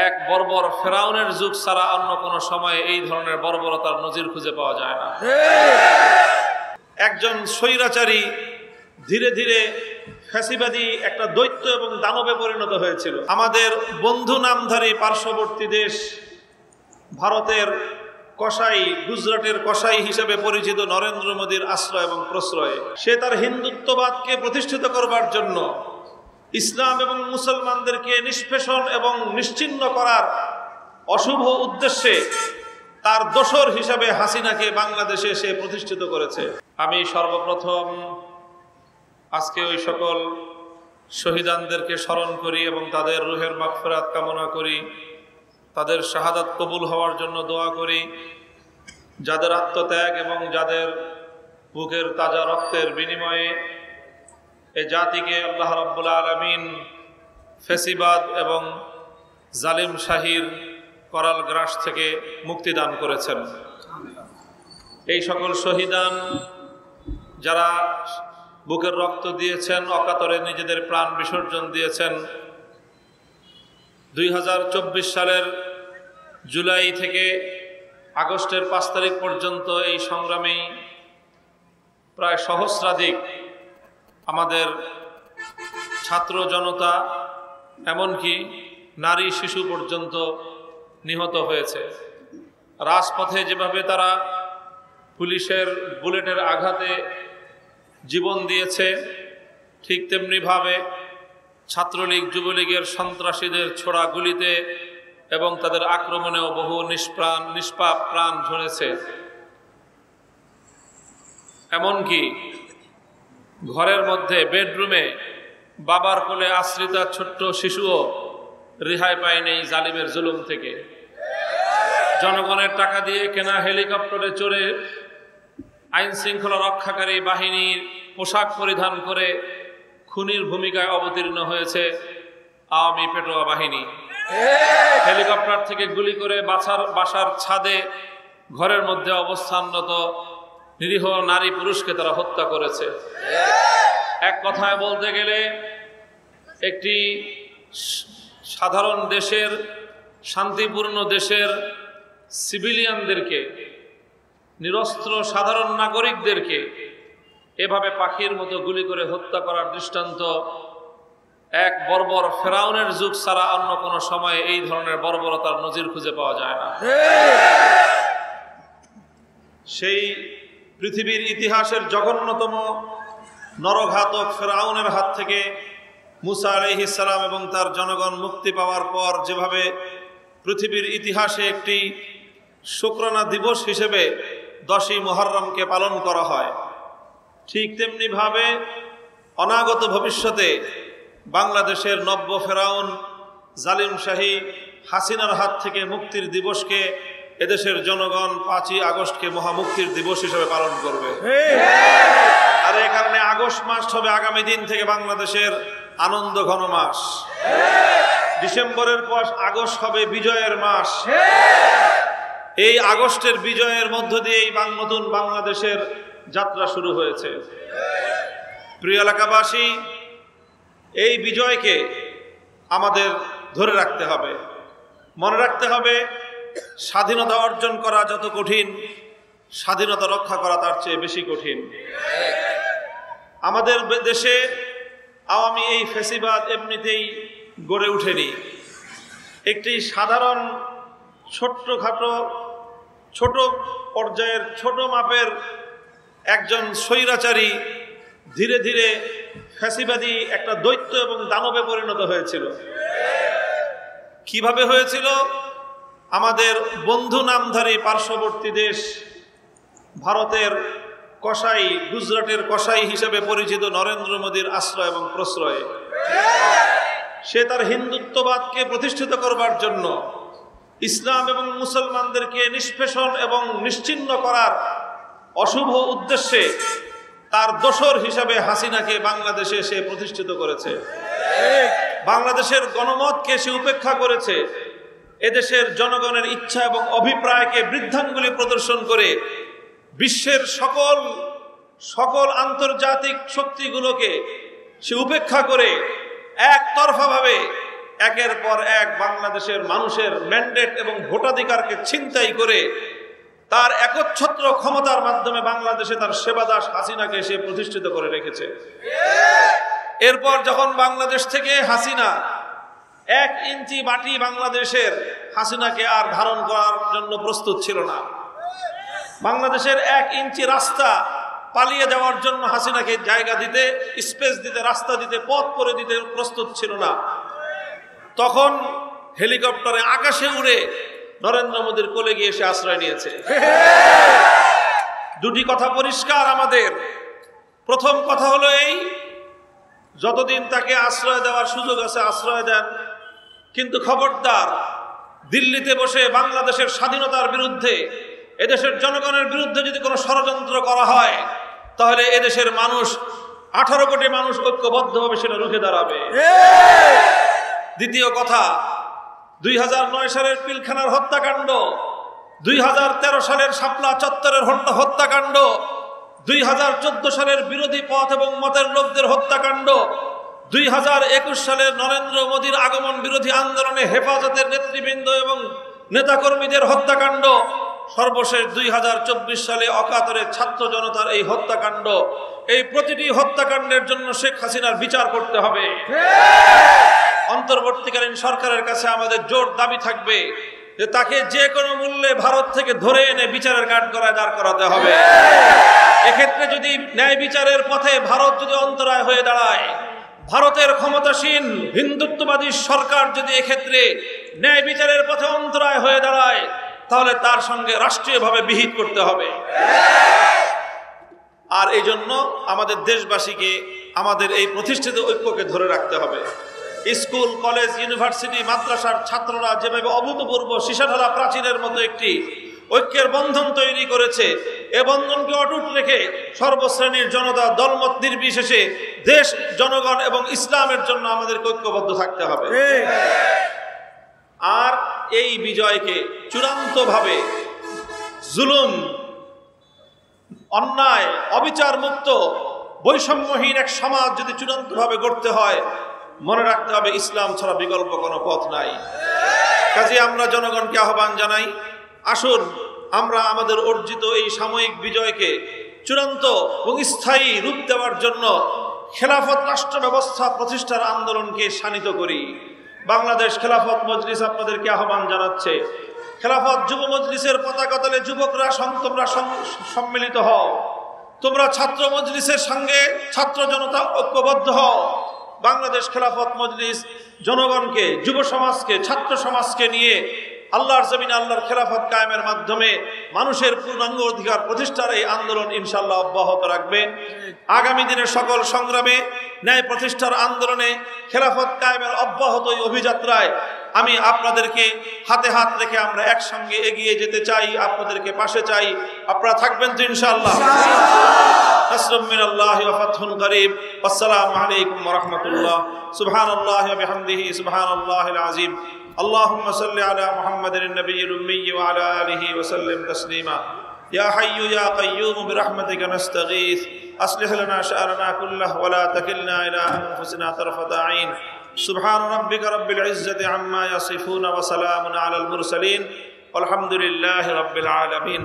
এক বর্বর ফেরাউনের যুগ ছাড়া অন্য কোনো সময়ে এই ধরনের বর্বরতার নজির খুঁজে পাওয়া যায় না। একজন স্বৈরাচারী ধীরে ধীরে ফ্যাসিবাদী একটা দৈত্য এবং দানবে পরিণত হয়েছিল। আমাদের বন্ধু নামধারী পার্শ্ববর্তী দেশ ভারতের কসাই, গুজরাটের কসাই হিসেবে পরিচিত নরেন্দ্র মোদীর আশ্রয় এবং প্রশ্রয়ে সে তার হিন্দুত্ববাদকে প্রতিষ্ঠিত করবার জন্য ইসলাম এবং মুসলমানদেরকে নিষ্পেষণ এবং নিশ্চিহ্ন করার অশুভ উদ্দেশ্যে তার দোসর হিসাবে হাসিনাকে বাংলাদেশে সে প্রতিষ্ঠিত করেছে। আমি সর্বপ্রথম আজকে ওই সকল শহীদানদেরকে স্মরণ করি এবং তাদের রুহের মাগফিরাত কামনা করি, তাদের শাহাদাত কবুল হওয়ার জন্য দোয়া করি। যাদের আত্মত্যাগ এবং যাদের বুকের তাজা রক্তের বিনিময়ে এ জাতিকে আল্লাহ রাব্বুল আলামিন ফ্যাসিবাদ এবং জালিম শাহীর করাল গ্রাস থেকে মুক্তি দান করেছেন। এই সকল শহীদান যারা বুকের রক্ত দিয়েছেন, অকাতরে নিজেদের প্রাণ বিসর্জন দিয়েছেন, 2024 সালের জুলাই থেকে আগস্টের 5 তারিখ পর্যন্ত এই সংগ্রামেই প্রায় সহস্রাধিক আমাদের ছাত্র জনতা, এমনকি নারী শিশু পর্যন্ত নিহত হয়েছে। রাজপথে যেভাবে তারা পুলিশের বুলেটের আঘাতে জীবন দিয়েছে, ঠিক তেমনিভাবে ছাত্রলীগ যুবলীগের সন্ত্রাসীদের ছোড়া গুলিতে এবং তাদের আক্রমণেও বহু নিষ্পাপ প্রাণ ঝরেছে। এমনকি ঘরের মধ্যে বেডরুমে বাবার কোলে আশ্রিতা ছোট্ট শিশুও রেহাই পায়নি এই জালিমের জুলুম থেকে। জনগণের টাকা দিয়ে কেনা হেলিকপ্টারে চড়ে আইন শৃঙ্খলা রক্ষাকারী বাহিনীর পোশাক পরিধান করে খুনির ভূমিকায় অবতীর্ণ হয়েছে আওয়ামী পেটোয়া বাহিনী। হেলিকপ্টার থেকে গুলি করে বাসার ছাদে ঘরের মধ্যে অবস্থানরত নিরীহ নারী পুরুষকে তারা হত্যা করেছে। এক কথায় বলতে গেলে একটি সাধারণ দেশের, শান্তিপূর্ণ দেশের সিভিলিয়ানদেরকে, নিরস্ত্র সাধারণ নাগরিকদেরকে এভাবে পাখির মতো গুলি করে হত্যা করার দৃষ্টান্ত এক বর্বর ফেরাউনের যুগ ছাড়া অন্য কোনো সময়ে এই ধরনের বর্বরতার নজির খুঁজে পাওয়া যায় না। সেই পৃথিবীর ইতিহাসের জঘন্যতম নরঘাতক ফেরাউনের হাত থেকে মুসা আলাইহিস সালাম এবং তার জনগণ মুক্তি পাওয়ার পর যেভাবে পৃথিবীর ইতিহাসে একটি শুকরানা দিবস হিসেবে 10ই মুহররমকে পালন করা হয়, ঠিক তেমনিভাবে অনাগত ভবিষ্যতে বাংলাদেশের নব্য ফেরাউন জালিম শাহী হাসিনার হাত থেকে মুক্তির দিবসকে এদেশের জনগণ 5ই আগস্টকে মহামুক্তির দিবস হিসেবে পালন করবে। আর এই কারণে আগস্ট মাস হবে আগামী দিন থেকে বাংলাদেশের আনন্দ ঘন মাস। ডিসেম্বরের পর আগস্ট হবে বিজয়ের মাস। এই আগস্টের বিজয়ের মধ্য দিয়ে এই নতুন বাংলাদেশের যাত্রা শুরু হয়েছে। প্রিয় এলাকাবাসী, এই বিজয়কে আমাদের ধরে রাখতে হবে, মনে রাখতে হবে। স্বাধীনতা অর্জন করা যত কঠিন, স্বাধীনতা রক্ষা করা তার চেয়ে বেশি কঠিন। আমাদের দেশে আওয়ামী এই ফ্যাসিবাদ এমনিতেই গড়ে ওঠেনি। একটি সাধারণ ছোট্টখাটো ছোট পর্যায়ের ছোট মাপের একজন স্বৈরাচারী ধীরে ধীরে ফ্যাসিবাদী একটা দৈত্য এবং দানবে পরিণত হয়েছিল। কিভাবে হয়েছিল? আমাদের বন্ধু নামধারী পার্শ্ববর্তী দেশ ভারতের কসাই, গুজরাটের কসাই হিসেবে পরিচিত নরেন্দ্র মোদীর আশ্রয় এবং প্রশ্রয়ে সে তার হিন্দুত্ববাদকে প্রতিষ্ঠিত করবার জন্য ইসলাম এবং মুসলমানদেরকে নিষ্পেষণ এবং নিশ্চিহ্ন করার অশুভ উদ্দেশ্যে তার দোসর হিসাবে হাসিনাকে বাংলাদেশে সে প্রতিষ্ঠিত করেছে। বাংলাদেশের গণমতকে সে উপেক্ষা করেছে। এদেশের জনগণের ইচ্ছা এবং অভিপ্রায়কে বৃদ্ধাঙ্গুলি প্রদর্শন করে বিশ্বের সকল আন্তর্জাতিক শক্তিগুলোকে সে উপেক্ষা করে একতরফাভাবে একের পর এক বাংলাদেশের মানুষের ম্যান্ডেট এবং ভোটাধিকারকে ছিনতাই করে তার একচ্ছত্র ক্ষমতার মাধ্যমে বাংলাদেশে তার সেবাদাস হাসিনাকে সে প্রতিষ্ঠিত করে রেখেছে। এরপর যখন বাংলাদেশ থেকে হাসিনা 1 ইঞ্চি মাটি বাংলাদেশের হাসিনাকে আর ধারণ করার জন্য প্রস্তুত ছিল না, বাংলাদেশের 1 ইঞ্চি রাস্তা পালিয়ে যাওয়ার জন্য হাসিনাকে জায়গা দিতে, স্পেস দিতে, রাস্তা দিতে, পথ করে দিতে প্রস্তুত ছিল না, তখন হেলিকপ্টারে আকাশে উড়ে নরেন্দ্র মোদীর কোলে গিয়ে সে আশ্রয় নিয়েছে। দুটি কথা পরিষ্কার আমাদের। প্রথম কথা হলো এই, যতদিন তাকে আশ্রয় দেওয়ার সুযোগ আছে আশ্রয় দেন, কিন্তু খবরদার দিল্লিতে বসে বাংলাদেশের স্বাধীনতার বিরুদ্ধে, এদেশের জনগণের বিরুদ্ধে যদি কোনো ষড়যন্ত্র করা হয় তাহলে এদেশের মানুষ 18 কোটি মানুষ ঐক্যবদ্ধভাবে সেটা রুখে দাঁড়াবে। দ্বিতীয় কথা, 2009 সালের পিলখানার হত্যাকাণ্ড, 2013 সালের শাপলা চত্বরের হত্যাকাণ্ড, 2014 সালের বিরোধী পথ এবং মতের লোকদের হত্যাকাণ্ড, 2021 সালের নরেন্দ্র মোদীর আগমন বিরোধী আন্দোলনে হেফাজতের নেতৃবৃন্দ এবং নেতাকর্মীদের হত্যাকাণ্ড, সর্বশেষ 2024 সালে অকাতরে ছাত্র জনতার এই হত্যাকাণ্ড, এই প্রতিটি হত্যাকাণ্ডের জন্য শেখ হাসিনার বিচার করতে হবে। অন্তর্বর্তীকালীন সরকারের কাছে আমাদের জোর দাবি থাকবে যে তাকে যে কোনো মূল্যে ভারত থেকে ধরে এনে বিচারের কাঠগড়ায় দাঁড় করাতে হবে। এক্ষেত্রে যদি ন্যায় বিচারের পথে ভারত যদি অন্তরায় হয়ে দাঁড়ায়, ভারতের ক্ষমতাসীন হিন্দুত্ববাদী সরকার যদি এক্ষেত্রে ন্যায় বিচারের পথে অন্তরায় হয়ে দাঁড়ায়, তাহলে তার সঙ্গে রাষ্ট্রীয়ভাবে বিহিত করতে হবে। আর এই জন্য আমাদের দেশবাসীকে আমাদের এই প্রতিষ্ঠিত ঐক্যকে ধরে রাখতে হবে। স্কুল, কলেজ, ইউনিভার্সিটি, মাদ্রাসার ছাত্ররা যেভাবে অভূতপূর্ব সীসাঢালা প্রাচীরের মতো একটি ঐক্যের বন্ধন তৈরি করেছে, এ বন্ধনকে অটুট রেখে সর্বশ্রেণীর জনতা দলমত নির্বিশেষে দেশ, জনগণ এবং ইসলামের জন্য আমাদের ঐক্যবদ্ধ থাকতে হবে। আর এই বিজয়কে চূড়ান্তভাবে জুলুম, অন্যায়, অবিচার মুক্ত, বৈষম্যহীন এক সমাজ যদি চূড়ান্তভাবে গড়তে হয়, মনে রাখতে হবে ইসলাম ছাড়া বিকল্প কোনো পথ নাই। কাজে আমরা জনগণকে আহ্বান জানাই, আসুন আমরা আমাদের অর্জিত এই সাময়িক বিজয়কে চূড়ান্ত এবং স্থায়ী রূপ দেওয়ার জন্য খেলাফত রাষ্ট্র ব্যবস্থা প্রতিষ্ঠার আন্দোলনকে শানিত করি। বাংলাদেশ খেলাফত মজলিস আপনাদেরকে আহ্বান জানাচ্ছে, খেলাফত যুব মজলিসের পতাকা তলে যুবকরা তোমরা সম্মিলিত হও, তোমরা ছাত্র মজলিসের সঙ্গে ছাত্র জনতা ঐক্যবদ্ধ হও। বাংলাদেশ খেলাফত মজলিস জনগণকে, যুব সমাজকে, ছাত্র সমাজকে নিয়ে আল্লাহর জমিনে আল্লাহর খেলাফত কায়েমের মাধ্যমে মানুষের পূর্ণাঙ্গ অধিকার প্রতিষ্ঠার এই আন্দোলন ইনশাআল্লাহ অব্যাহত রাখবে। আগামী দিনের সকল সংগ্রামে, ন্যায় প্রতিষ্ঠার আন্দোলনে, খেলাফত কায়েমের অব্যাহত এই অভিযাত্রায় আমি আপনাদেরকে হাতে হাত রেখে আমরা একসঙ্গে এগিয়ে যেতে চাই, আপনাদেরকে পাশে চাই। আপনারা থাকবেন তো ইনশাআল্লাহ? নাসরুম মিনাল্লাহি ওয়া ফাতহুন করিব। আসসালামু আলাইকুম ওয়া রাহমাতুল্লাহ। সুবহানাল্লাহি ওয়া বিহামদিহি সুবহানাল্লাহিল আযীম। اللهم صل على محمد النبي الأمي وعلى آله وسلم تسليما. يا حي يا قيوم برحمتك نستغيث أصلح لنا شأننا كله ولا تكلنا إلى أنفسنا طرفة عين. سبحان ربك رب العزة عما يصفون وسلام على المرسلين والحمد لله رب العالمين.